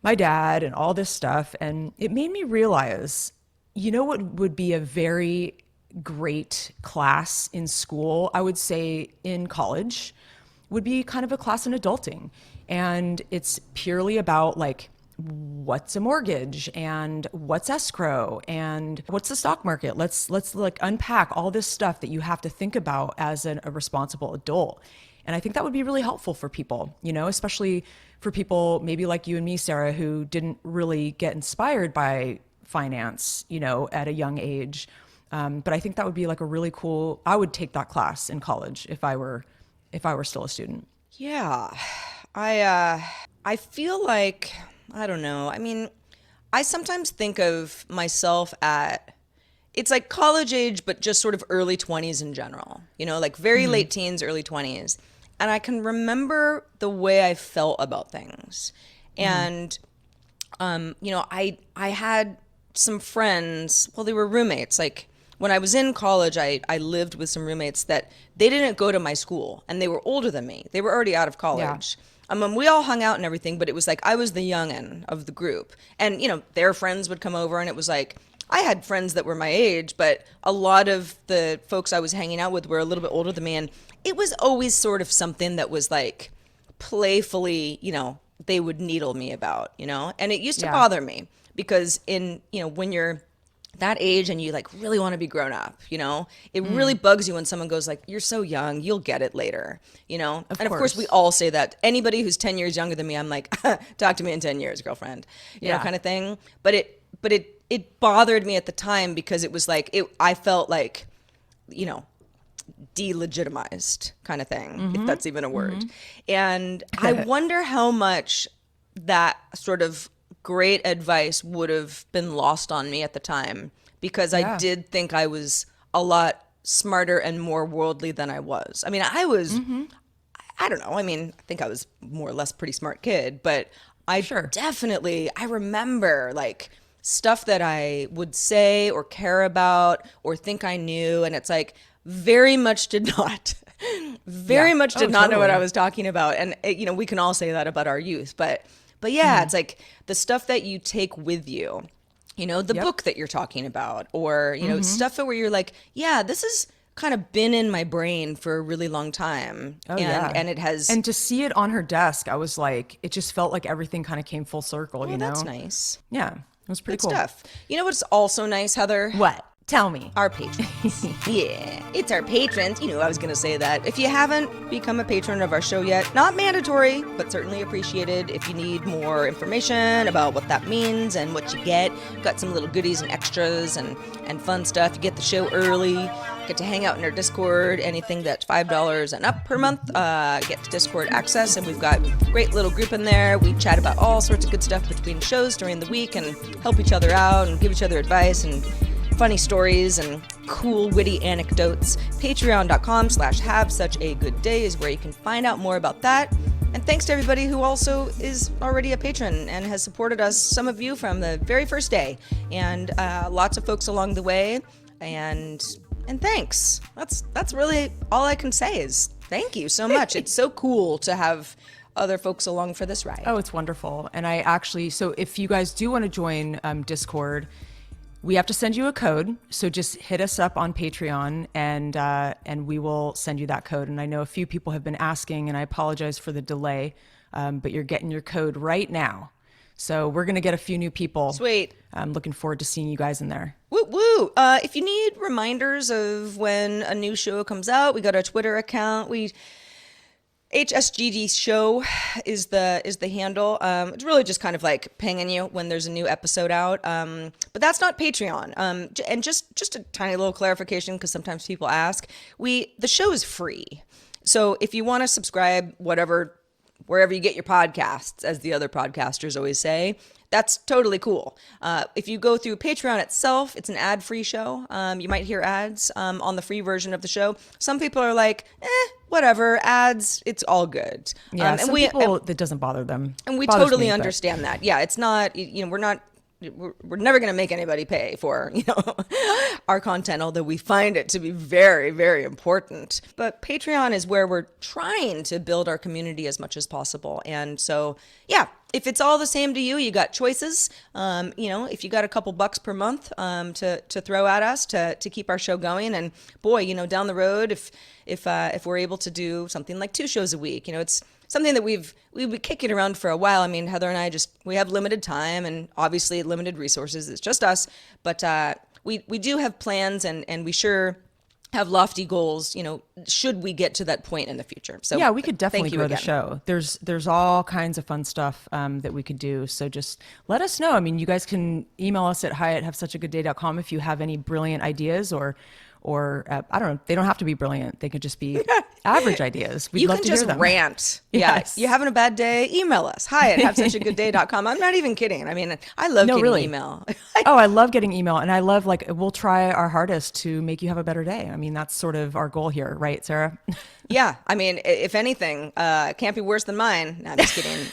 my dad and all this stuff. And it made me realize, you know, what would be a very great class in school, I would say in college, would be kind of a class in adulting. And it's purely about like, what's a mortgage and what's escrow and what's the stock market. Let's like unpack all this stuff that you have to think about as a responsible adult. And I think that would be really helpful for people, you know, especially for people maybe like you and me, Sarah, who didn't really get inspired by finance, you know, at a young age. But I think that would be like a really cool, I would take that class in college if I were still a student. Yeah. I feel like, I don't know. I mean, I sometimes think of myself it's like college age, but just sort of early 20s in general, you know, like very late teens, early 20s. And I can remember the way I felt about things. And, you know, I had some friends, well, they were roommates. Like when I was in college, I lived with some roommates that they didn't go to my school and they were older than me. They were already out of college. We all hung out and everything, but it was like I was the youngin' of the group. And, you know, their friends would come over and it was like, I had friends that were my age, but a lot of the folks I was hanging out with were a little bit older than me. And it was always sort of something that was like playfully, you know, they would needle me about, you know, and it used to bother me because you know, when you're that age and you like really want to be grown up, you know, it really bugs you when someone goes like, you're so young, you'll get it later, you know? Of course we all say that. Anybody who's 10 years younger than me, I'm like, talk to me in 10 years, girlfriend, you know, kind of thing. But it bothered me at the time because it was like, I felt like, you know, delegitimized kind of thing, if that's even a word. And I wonder how much that sort of great advice would have been lost on me at the time because I did think I was a lot smarter and more worldly than I was. I mean, I was, I don't know. I mean, I think I was more or less pretty smart kid, but I definitely, I remember like stuff that I would say or care about or think I knew. And it's like very much did not, much did not know what I was talking about. And, you know, we can all say that about our youth, but yeah, it's like the stuff that you take with you, you know, the book that you're talking about, or, you know, stuff where you're like, yeah, this has kind of been in my brain for a really long time. And it has. And to see it on her desk, I was like, it just felt like everything kind of came full circle, you know? That's nice. Yeah, it was pretty cool. Stuff. You know what's also nice, Heather? What? Tell me. Our patrons. Yeah, it's our patrons. You know, I was going to say that. If you haven't become a patron of our show yet, not mandatory, but certainly appreciated. If you need more information about what that means and what you get, got some little goodies and extras and fun stuff. You get the show early, get to hang out in our Discord. Anything that's $5 and up per month, get Discord access. And we've got a great little group in there. We chat about all sorts of good stuff between shows during the week and help each other out and give each other advice and funny stories and cool, witty anecdotes. Patreon.com/have such a good day is where you can find out more about that. And thanks to everybody who also is already a patron and has supported us, some of you from the very first day, and lots of folks along the way. And thanks. That's really all I can say is thank you so much. It's so cool to have other folks along for this ride. Oh, it's wonderful. And I actually, so if you guys do want to join Discord, we have to send you a code, so just hit us up on Patreon, and we will send you that code. And I know a few people have been asking, and I apologize for the delay, but you're getting your code right now. So we're gonna get a few new people. Sweet. I'm looking forward to seeing you guys in there. Woo woo! If you need reminders of when a new show comes out, we got our Twitter account. HSGD show is the handle. It's really just kind of like pinging you when there's a new episode out. But that's not Patreon. And just a tiny little clarification, because sometimes people ask, the show is free. So if you want to subscribe, whatever wherever you get your podcasts, as the other podcasters always say, that's totally cool. If you go through Patreon itself, it's an ad-free show. You might hear ads on the free version of the show. Some people are like, whatever, ads, it's all good. Yeah, and some people, that doesn't bother them. And we Bothers totally me, but- understand that. Yeah, it's not, we're never going to make anybody pay for, our content, although we find it to be very, very important. But Patreon is where we're trying to build our community as much as possible. And so, yeah, if it's all the same to you, you got choices. If you got a couple bucks per month to throw at us to keep our show going, and boy, down the road, if we're able to do something like 2 shows a week, it's something that we've been kicking around for a while. I mean, Heather and I we have limited time and obviously limited resources. It's just us, but we do have plans, and we sure have lofty goals, should we get to that point in the future. So yeah, we could definitely thank you grow the again. show. There's all kinds of fun stuff that we could do. So just let us know. I mean, you guys can email us at hi@havesuchagoodday.com if you have any brilliant ideas or I don't know. They don't have to be brilliant. They could just be average ideas. We'd You love can to just hear them. rant. Yes. Yeah, you having a bad day? Email us. hi@havesuchagoodday.com. I'm not even kidding. I mean, I love getting really. email. Oh, I love getting email, and I love we'll try our hardest to make you have a better day. I mean, that's sort of our goal here, right, Sarah? Yeah, I mean, if anything, it can't be worse than mine. No, I'm just kidding.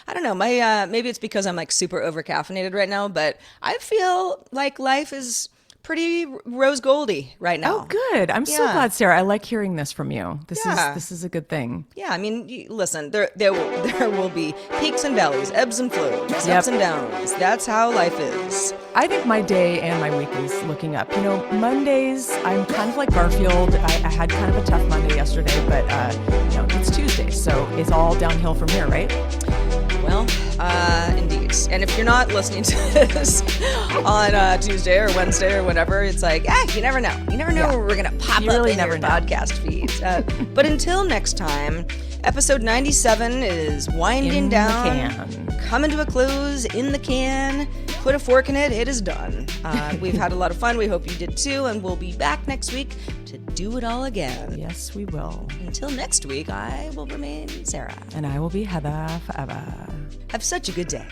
I don't know. Maybe it's because I'm like super over caffeinated right now, but I feel like life is pretty rose goldy right now. Oh, good. I'm so Yeah. glad, Sarah. I like hearing this from you. Yeah. This is a good thing. Yeah, I mean, listen, there will be peaks and valleys, ebbs and flows, Yep. ups and downs. That's how life is. I think my day and my week is looking up. Mondays, I'm kind of like Garfield. I had kind of a tough Monday yesterday, but it's Tuesday, so it's all downhill from here, right? Well, indeed. And if you're not listening to this on Tuesday or Wednesday or whatever, it's like, you never know. You never know Yeah. where we're going to pop You up really in never your know. podcast feeds. But until next time, episode 97 is winding In the down, can. coming to a close, in the can. Put a fork in it. It is done. We've had a lot of fun. We hope you did too. And we'll be back next week to do it all again. Yes, we will. Until next week, I will remain Sarah. And I will be Heather forever. Have such a good day.